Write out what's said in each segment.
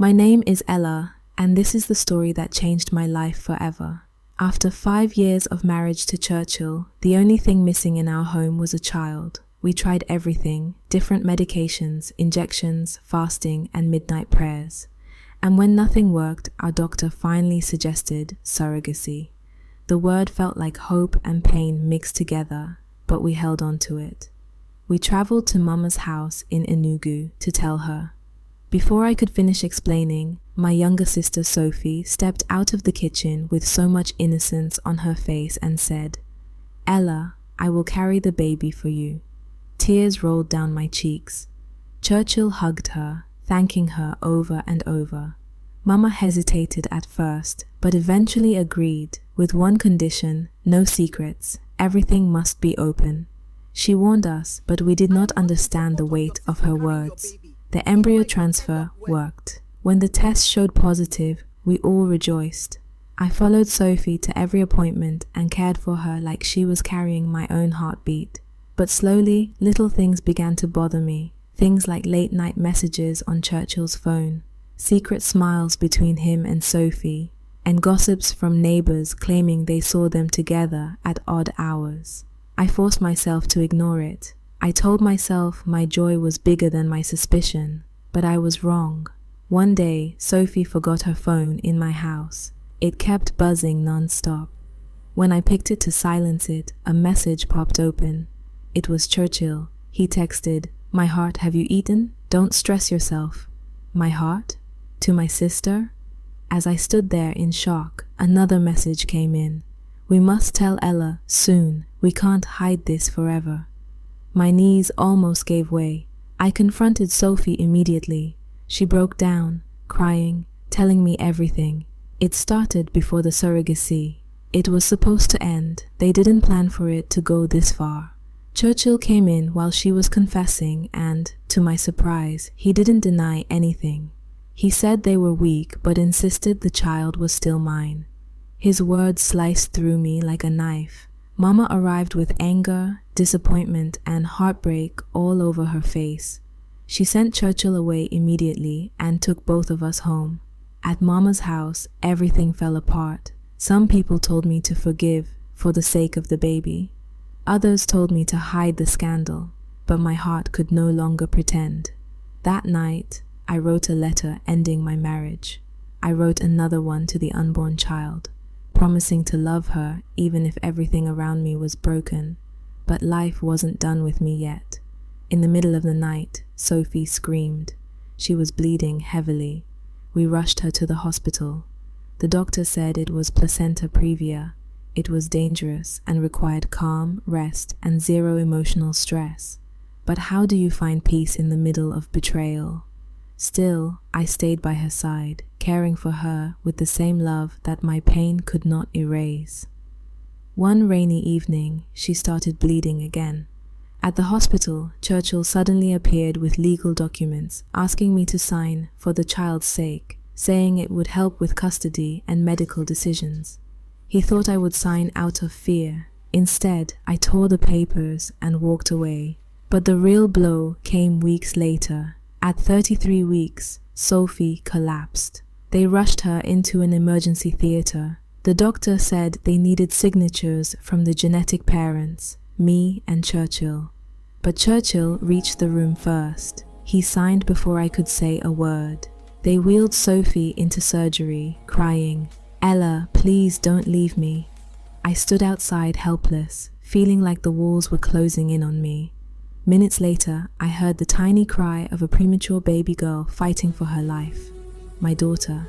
My name is Ella, and this is the story that changed my life forever. After 5 years of marriage to Churchill, the only thing missing in our home was a child. We tried everything, different medications, injections, fasting, and midnight prayers. And when nothing worked, our doctor finally suggested surrogacy. The word felt like hope and pain mixed together, but we held on to it. We traveled to Mama's house in Enugu to tell her. Before I could finish explaining, my younger sister Sophie stepped out of the kitchen with so much innocence on her face and said, "Ella, I will carry the baby for you." Tears rolled down my cheeks. Churchill hugged her, thanking her over and over. Mama hesitated at first, but eventually agreed, with one condition: no secrets, everything must be open. She warned us, but we did not understand the weight of her words. The embryo transfer worked. When the test showed positive, we all rejoiced. I followed Sophie to every appointment and cared for her like she was carrying my own heartbeat. But slowly, little things began to bother me. Things like late-night messages on Churchill's phone, secret smiles between him and Sophie, and gossips from neighbors claiming they saw them together at odd hours. I forced myself to ignore it. I told myself my joy was bigger than my suspicion, but I was wrong. One day, Sophie forgot her phone in my house. It kept buzzing non-stop. When I picked it to silence it, a message popped open. It was Churchill. He texted, "My heart, have you eaten? Don't stress yourself." My heart? To my sister? As I stood there in shock, another message came in. "We must tell Ella soon. We can't hide this forever." My knees almost gave way. I confronted Sophie immediately. She broke down, crying, telling me everything. It started before the surrogacy. It was supposed to end. They didn't plan for it to go this far. Churchill came in while she was confessing and, to my surprise, he didn't deny anything. He said they were weak but insisted the child was still mine. His words sliced through me like a knife. Mama arrived with anger, disappointment, and heartbreak all over her face. She sent Churchill away immediately and took both of us home. At Mama's house, everything fell apart. Some people told me to forgive for the sake of the baby. Others told me to hide the scandal, but my heart could no longer pretend. That night, I wrote a letter ending my marriage. I wrote another one to the unborn child, promising to love her even if everything around me was broken. But life wasn't done with me yet. In the middle of the night, Sophie screamed. She was bleeding heavily. We rushed her to the hospital. The doctor said it was placenta previa. It was dangerous and required calm, rest, and zero emotional stress. But how do you find peace in the middle of betrayal? Still, I stayed by her side, caring for her with the same love that my pain could not erase. One rainy evening, she started bleeding again. At the hospital, Churchill suddenly appeared with legal documents asking me to sign for the child's sake, saying it would help with custody and medical decisions. He thought I would sign out of fear. Instead, I tore the papers and walked away. But the real blow came weeks later. At 33 weeks, Sophie collapsed. They rushed her into an emergency theater. The doctor said they needed signatures from the genetic parents, me and Churchill. But Churchill reached the room first. He signed before I could say a word. They wheeled Sophie into surgery, crying, "Ella, please don't leave me." I stood outside helpless, feeling like the walls were closing in on me. Minutes later, I heard the tiny cry of a premature baby girl fighting for her life, my daughter.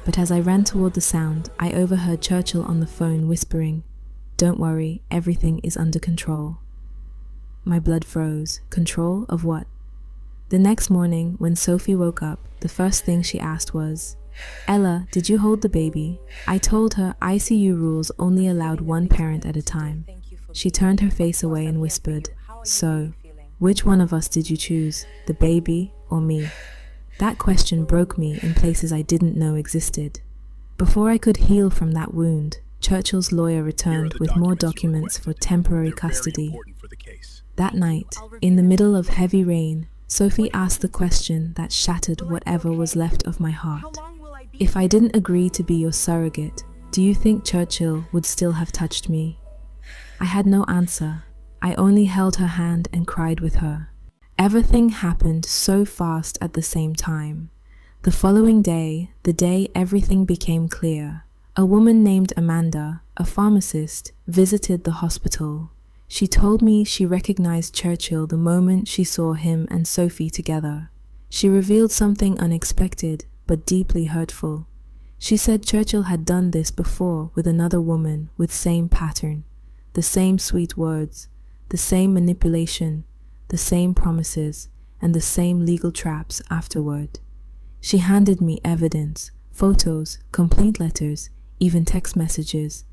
But as I ran toward the sound, I overheard Churchill on the phone whispering, "Don't worry, everything is under control." My blood froze. Control of what? The next morning, when Sophie woke up, the first thing she asked was, "Ella, did you hold the baby?" I told her ICU rules only allowed one parent at a time. She turned her face away and whispered, "So, which one of us did you choose, the baby or me?" That question broke me in places I didn't know existed. Before I could heal from that wound, Churchill's lawyer returned with more documents for temporary custody. That night, in the middle of heavy rain, Sophie asked the question that shattered whatever was left of my heart. If I didn't agree to be your surrogate, do you think Churchill would still have touched me? I had no answer. I only held her hand and cried with her. Everything happened so fast at the same time. The following day, the day everything became clear, a woman named Amanda, a pharmacist, visited the hospital. She told me she recognized Churchill the moment she saw him and Sophie together. She revealed something unexpected but deeply hurtful. She said Churchill had done this before with another woman with same pattern, the same sweet words, the same manipulation, the same promises, and the same legal traps afterward. She handed me evidence, photos, complaint letters, even text messages.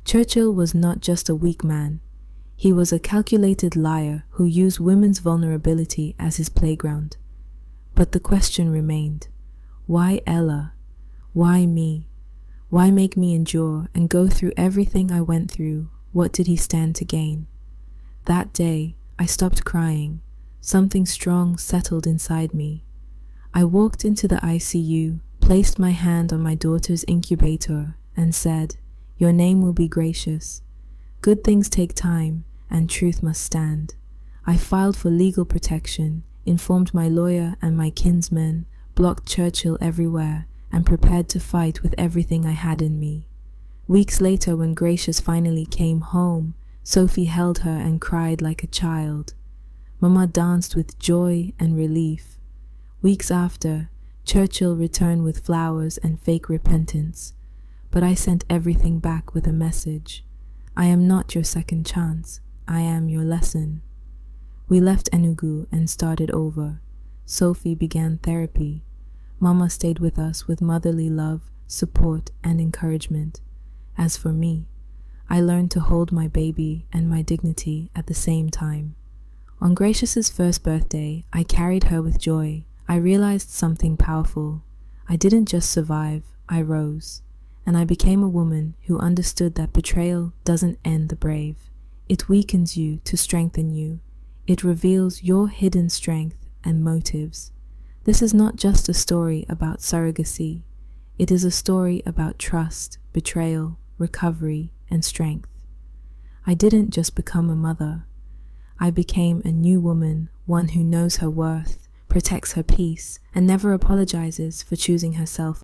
Churchill was not just a weak man. He was a calculated liar who used women's vulnerability as his playground. But the question remained, why Ella? Why me? Why make me endure and go through everything I went through? What did he stand to gain? That day, I stopped crying. Something strong settled inside me. I walked into the ICU, placed my hand on my daughter's incubator, and said, "Your name will be gracious. Good things take time, and truth must stand." I filed for legal protection, informed my lawyer and my kinsmen, blocked Churchill everywhere, and prepared to fight with everything I had in me. Weeks later, when Gracious finally came home, Sophie held her and cried like a child. Mama danced with joy and relief. Weeks after, Churchill returned with flowers and fake repentance, but I sent everything back with a message. I am not your second chance. I am your lesson. We left Enugu and started over. Sophie began therapy. Mama stayed with us with motherly love, support, and encouragement. As for me, I learned to hold my baby and my dignity at the same time. On Gracious's first birthday, I carried her with joy. I realized something powerful. I didn't just survive, I rose. And I became a woman who understood that betrayal doesn't end the brave. It weakens you to strengthen you. It reveals your hidden strength and motives. This is not just a story about surrogacy. It is a story about trust, betrayal, recovery, and strength. I didn't just become a mother. I became a new woman, one who knows her worth, protects her peace, and never apologizes for choosing herself